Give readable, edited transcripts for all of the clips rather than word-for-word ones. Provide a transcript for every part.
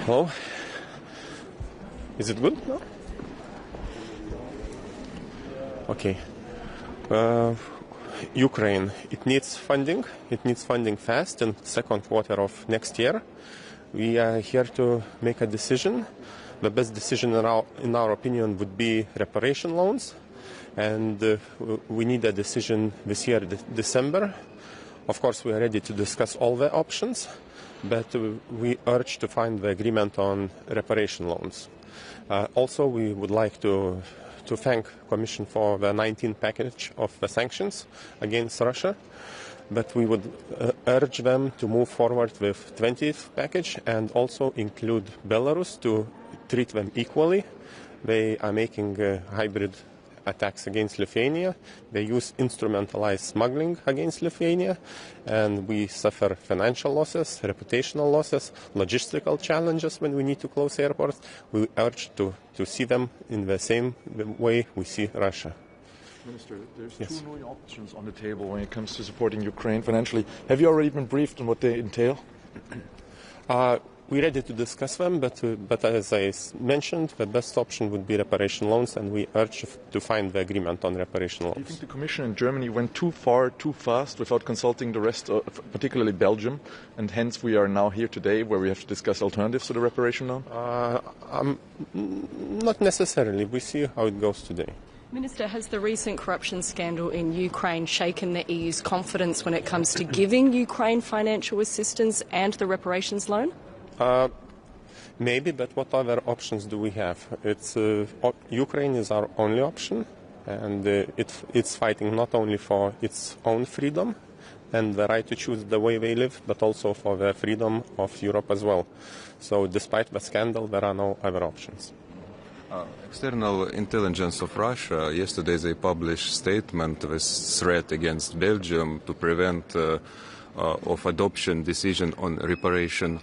Hello? Is it good? No? Okay. Ukraine, it needs funding. It needs funding fast in second quarter of next year. We are here to make a decision. The best decision in our opinion would be reparation loans. And we need a decision this year, December. Of course, we are ready to discuss all the options, but we urge to find the agreement on reparation loans. Also, we would like to thank Commission for the 19th package of the sanctions against Russia, but we would urge them to move forward with 20th package and also include Belarus to treat them equally. They are making hybrid attacks against Lithuania. They use instrumentalized smuggling against Lithuania, and we suffer financial losses, reputational losses, logistical challenges when we need to close airports. We urge to see them in the same way we see Russia. Minister, there's two new options on the table when it comes to supporting Ukraine financially. Have you already been briefed on what they entail? We're ready to discuss them, but as I mentioned, the best option would be reparation loans, and we urge to find the agreement on reparation loans. Do you think the Commission in Germany went too far, too fast, without consulting the rest, particularly Belgium, and hence we are now here today where we have to discuss alternatives to the reparation loan? Not necessarily. We see how it goes today. Minister, has the recent corruption scandal in Ukraine shaken the EU's confidence when it comes to giving Ukraine financial assistance and the reparations loan? Maybe, but what other options do we have? Ukraine is our only option, and it's fighting not only for its own freedom and the right to choose the way they live, but also for the freedom of Europe as well. So despite the scandal, there are no other options. External intelligence of Russia, yesterday they published statement with threat against Belgium to prevent of adoption decision on reparation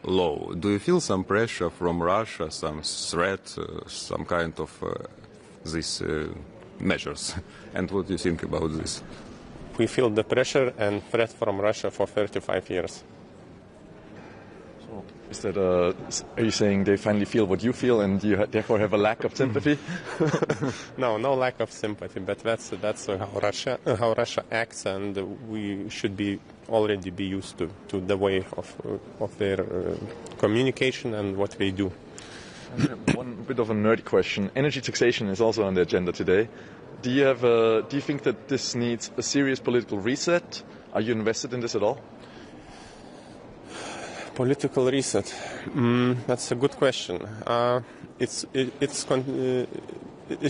law. Do you feel some pressure from Russia, some threat, some kind of these measures? And what do you think about this? We feel the pressure and threat from Russia for 35 years. So, is that, are you saying they finally feel what you feel and you therefore have a lack of sympathy? No lack of sympathy, but that's how Russia acts, and we should already be used to the way of their communication and what they do. And one bit of a nerd question. Energy taxation is also on the agenda today. Do you think that this needs a serious political reset? Are you invested in this at all? Political reset. That's a good question. It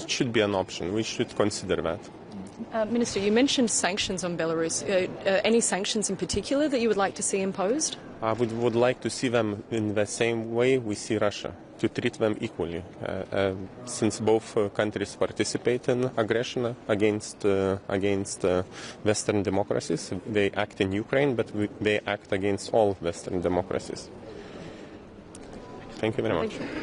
should be an option. We should consider that. Minister, you mentioned sanctions on Belarus. Any sanctions in particular that you would like to see imposed? We would like to see them in the same way we see Russia, to treat them equally. Since both countries participate in aggression against Western democracies, they act in Ukraine, but they act against all Western democracies. Thank you very much. Thank you.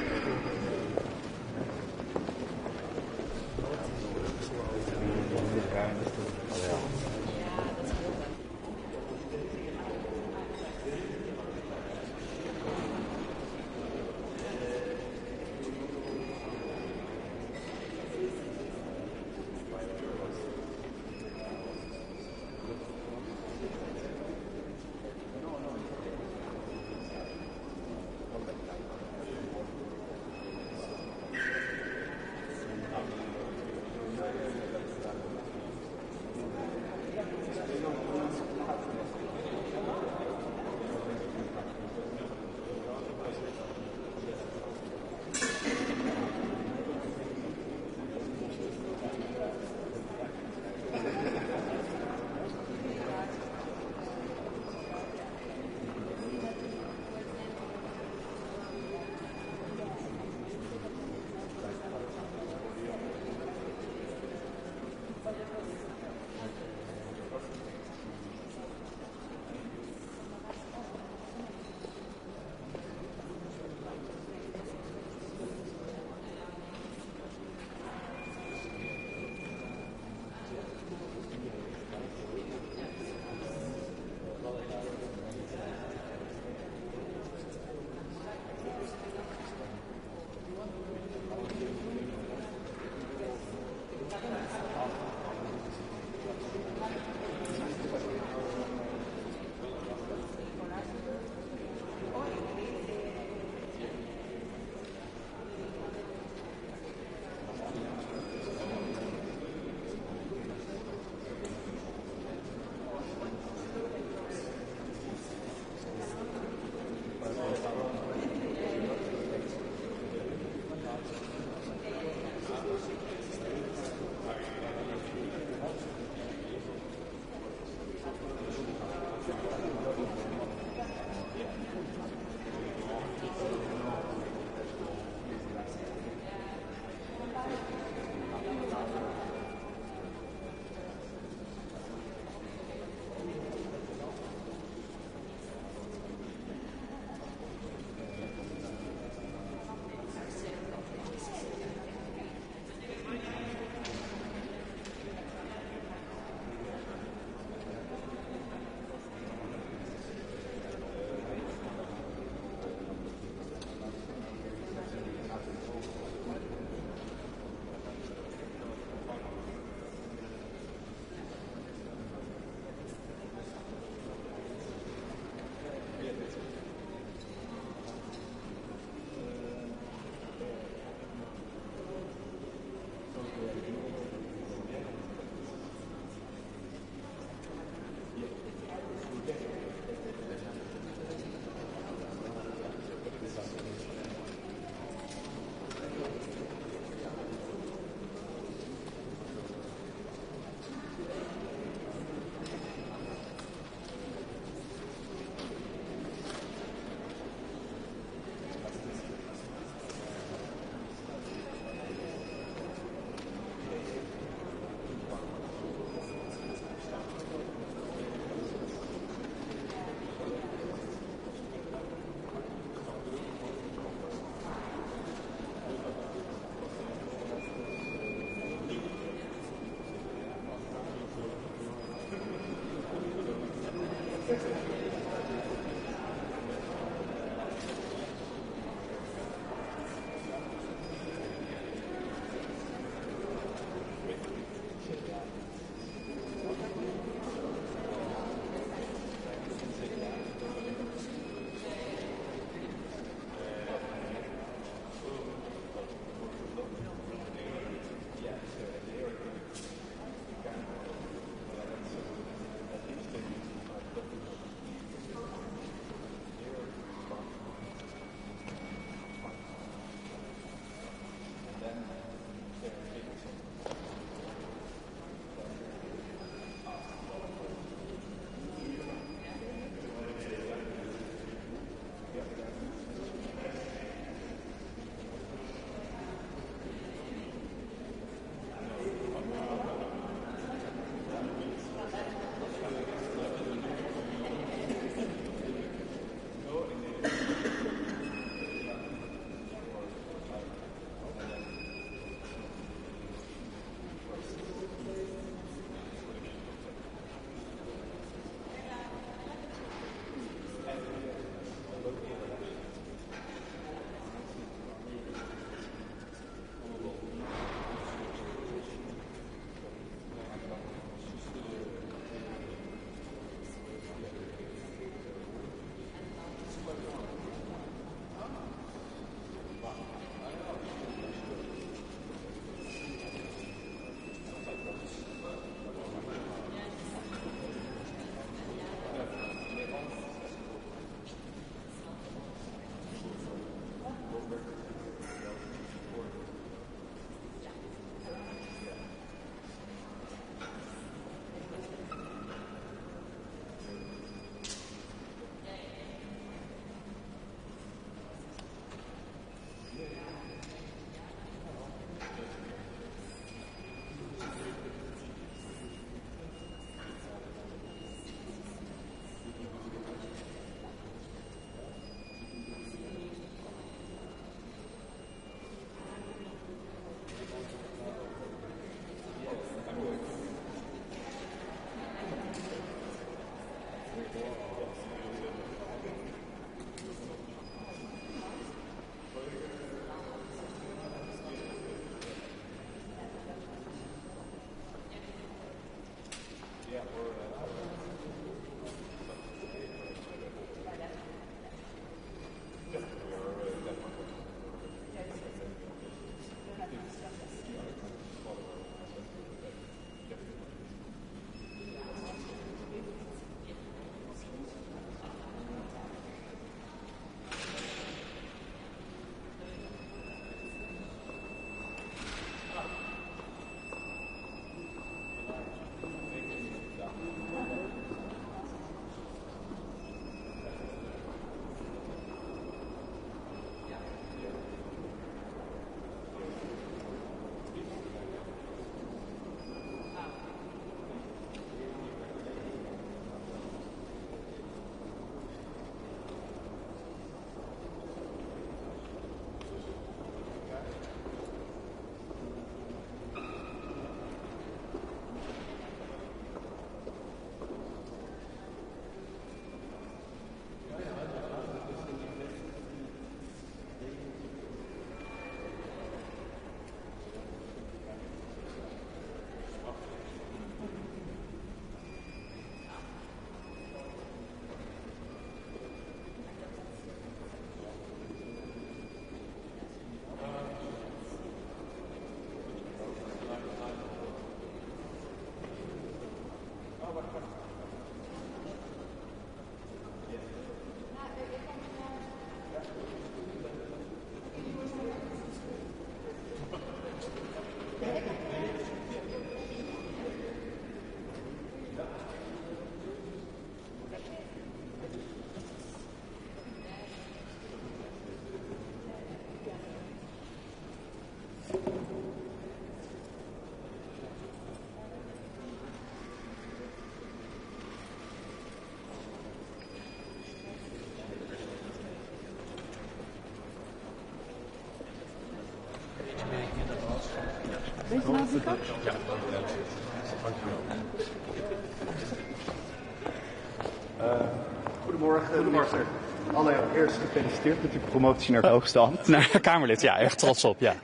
Goedemorgen. Allereerst gefeliciteerd met uw promotie naar het hoogste ambt. Naar Kamerlid, ja, echt trots op, ja.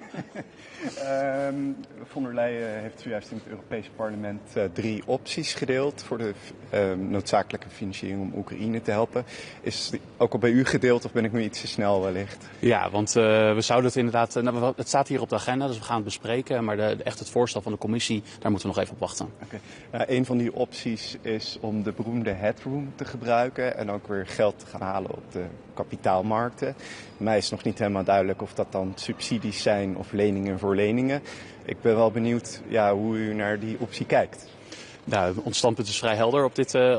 Von der Leyen heeft zojuist in het Europese parlement 3 opties gedeeld voor de noodzakelijke financiering om Oekraïne te helpen. Is het ook al bij u gedeeld of ben ik nu iets te snel wellicht? Ja, want we zouden het inderdaad... het staat hier op de agenda, dus we gaan het bespreken. Maar echt het voorstel van de commissie, daar moeten we nog even op wachten. Okay. Een van die opties is om de beroemde headroom te gebruiken en ook weer geld te gaan halen op de kapitaalmarkten. Mij is nog niet helemaal duidelijk of dat dan subsidies zijn of leningen voor leningen. Ik ben wel benieuwd hoe u naar die optie kijkt. Nou, ons standpunt is vrij helder op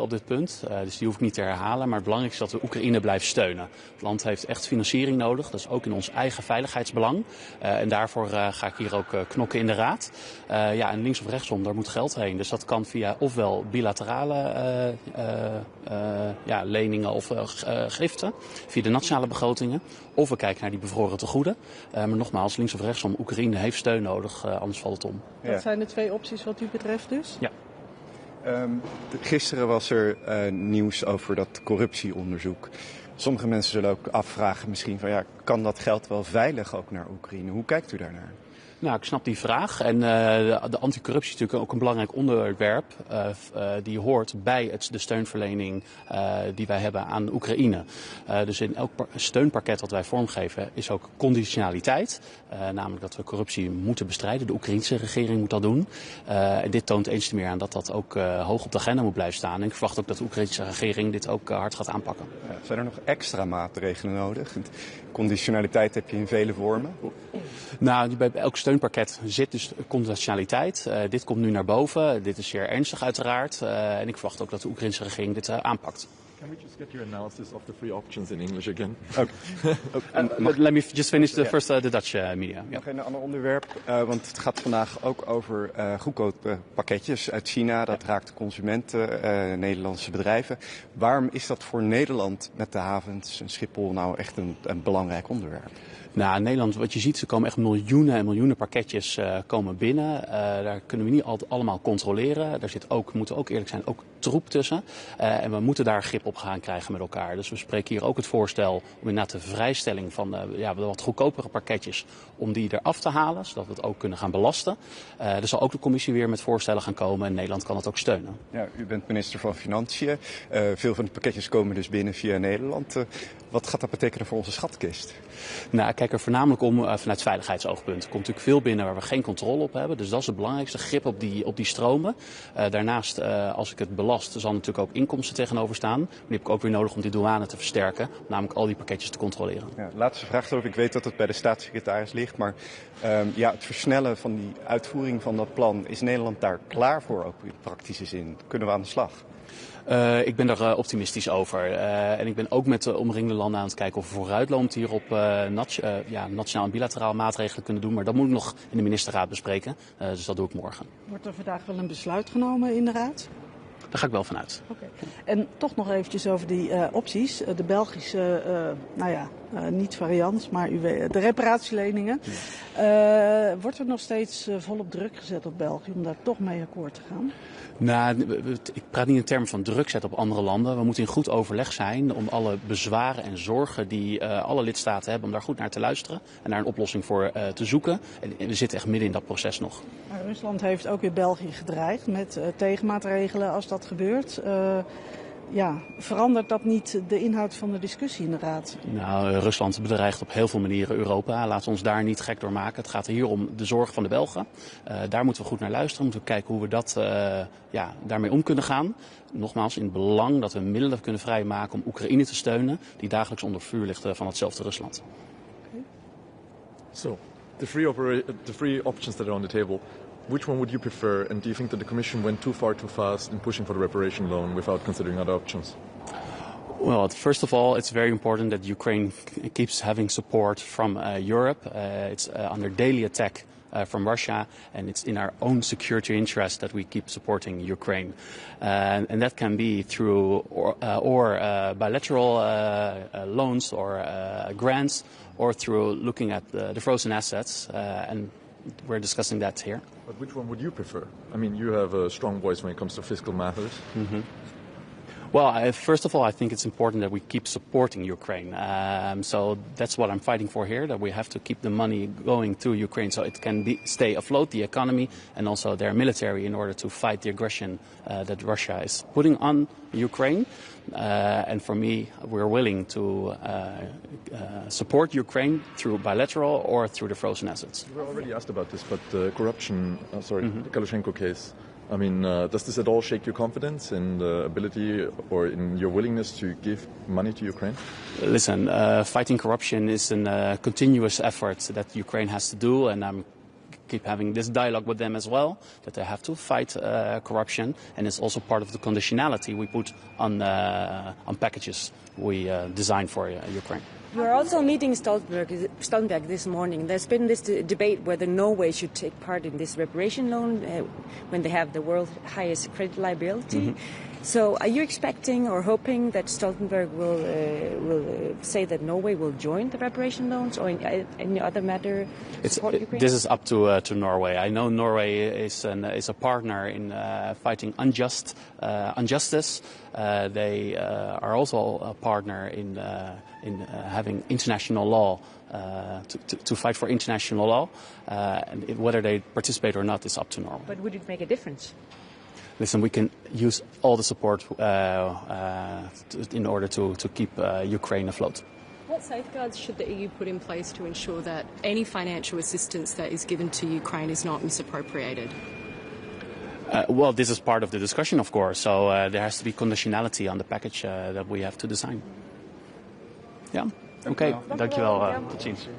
dit punt, dus die hoef ik niet te herhalen. Maar het belangrijkste is dat we Oekraïne blijven steunen. Het land heeft echt financiering nodig, dat is ook in ons eigen veiligheidsbelang. En daarvoor ga ik hier ook knokken in de Raad. En links of rechtsom, daar moet geld heen. Dus dat kan via ofwel bilaterale leningen of giften, via de nationale begrotingen. Of we kijken naar die bevroren tegoeden. Maar nogmaals, links of rechtsom, Oekraïne heeft steun nodig, anders valt het om. Dat zijn de 2 opties wat u betreft dus? Ja. Gisteren was er nieuws over dat corruptieonderzoek. Sommige mensen zullen ook afvragen misschien van kan dat geld wel veilig ook naar Oekraïne? Hoe kijkt u daarnaar? Nou, ik snap die vraag. En de anticorruptie is natuurlijk ook een belangrijk onderwerp. Die hoort bij de steunverlening die wij hebben aan Oekraïne. Dus in elk steunpakket dat wij vormgeven is ook conditionaliteit. Namelijk dat we corruptie moeten bestrijden. De Oekraïnse regering moet dat doen. En dit toont eens te meer aan dat dat ook hoog op de agenda moet blijven staan. En ik verwacht ook dat de Oekraïnse regering dit ook hard gaat aanpakken. Zijn er nog extra maatregelen nodig? Conditionaliteit heb je in vele vormen. Nou, bij elk steunpakket zit dus conditionaliteit. Dit komt nu naar boven. Dit is zeer ernstig uiteraard. En ik verwacht ook dat de Oekraïnse regering dit aanpakt. Can we just get your analysis of the 3 options in English again? Let me just finish the Dutch media. Nog een ander onderwerp, want het gaat vandaag ook over goedkope pakketjes uit China. Dat raakt consumenten, Nederlandse bedrijven. Waarom is dat voor Nederland met de havens en Schiphol nou echt een belangrijk onderwerp? Nou, in Nederland, wat je ziet, er komen echt miljoenen en miljoenen pakketjes komen binnen. Daar kunnen we niet altijd allemaal controleren. Daar zit ook, moeten we ook eerlijk zijn, ook troep tussen. En we moeten daar grip op gaan krijgen met elkaar. Dus we spreken hier ook het voorstel om inderdaad de vrijstelling van wat goedkopere pakketjes, om die eraf te halen, zodat we het ook kunnen gaan belasten. Er zal ook de commissie weer met voorstellen gaan komen en Nederland kan het ook steunen. Ja, u bent minister van Financiën. Veel van de pakketjes komen dus binnen via Nederland. Wat gaat dat betekenen voor onze schatkist? Nou, ik kijk er voornamelijk om vanuit veiligheidsoogpunt. Er komt natuurlijk veel binnen waar we geen controle op hebben. Dus dat is het belangrijkste, grip op die stromen. Daarnaast, als ik het belast, zal natuurlijk ook inkomsten tegenover staan. Maar die heb ik ook weer nodig om die douane te versterken. Om namelijk al die pakketjes te controleren. Ja, laatste vraag, geloof ik. Ik weet dat het bij de staatssecretaris ligt. Maar het versnellen van die uitvoering van dat plan, is Nederland daar klaar voor, ook in praktische zin? Kunnen we aan de slag? Ik ben daar optimistisch over. En ik ben ook met de omringende landen aan het kijken of we vooruitlopend hier op nationaal en bilateraal maatregelen kunnen doen. Maar dat moet ik nog in de ministerraad bespreken. Dus dat doe ik morgen. Wordt er vandaag wel een besluit genomen in de raad? Daar ga ik wel vanuit. Okay. En toch nog eventjes over die opties. De Belgische, niet variant, maar de reparatieleningen. Wordt er nog steeds volop druk gezet op België om daar toch mee akkoord te gaan? Nou, ik praat niet in termen van druk zetten op andere landen. We moeten in goed overleg zijn om alle bezwaren en zorgen die alle lidstaten hebben, om daar goed naar te luisteren en daar een oplossing voor te zoeken. En we zitten echt midden in dat proces nog. Maar Rusland heeft ook weer België gedreigd met tegenmaatregelen als dat gebeurt. Verandert dat niet de inhoud van de discussie in de Raad? Nou, Rusland bedreigt op heel veel manieren Europa. Laten we ons daar niet gek door maken. Het gaat hier om de zorg van de Belgen. Daar moeten we goed naar luisteren. Moeten we kijken hoe we dat daarmee om kunnen gaan. Nogmaals, in het belang dat we middelen kunnen vrijmaken om Oekraïne te steunen, die dagelijks onder vuur ligt van hetzelfde Rusland. Okay. So, the three options that are on the table. Which one would you prefer, and do you think that the Commission went too far too fast in pushing for the reparation loan without considering other options? Well, first of all, it's very important that Ukraine keeps having support from Europe. It's under daily attack from Russia, and it's in our own security interest that we keep supporting Ukraine. And that can be through bilateral loans or grants, or through looking at the frozen assets, and we're discussing that here. But which one would you prefer? I mean, you have a strong voice when it comes to fiscal matters. Mm-hmm. Well, first of all, I think it's important that we keep supporting Ukraine. So that's what I'm fighting for here, that we have to keep the money going through Ukraine so it can stay afloat, the economy, and also their military in order to fight the aggression that Russia is putting on Ukraine. And for me, we're willing to support Ukraine through bilateral or through the frozen assets. You were already asked about this, but the corruption, the Kalashnikov case, I mean, does this at all shake your confidence in the ability or in your willingness to give money to Ukraine? Listen, fighting corruption is a continuous effort that Ukraine has to do, and I'm keep having this dialogue with them as well, that they have to fight corruption, and it's also part of the conditionality we put on packages we design for Ukraine. We are also meeting Stoltenberg this morning. There's been this debate whether Norway should take part in this reparation loan when they have the world's highest credit liability. Mm-hmm. So are you expecting or hoping that Stoltenberg will say that Norway will join the reparation loans or in any other matter support Ukraine? This is up to Norway. I know Norway is a partner in fighting injustice. They are also a partner in having international law to fight for international law. And whether they participate or not is up to Norway. But would it make a difference? Listen, we can use all the support in order to keep Ukraine afloat. What safeguards should the EU put in place to ensure that any financial assistance that is given to Ukraine is not misappropriated? Well, this is part of the discussion, of course, so there has to be conditionality on the package that we have to design. Ja, oké. Dankjewel. Tot ziens.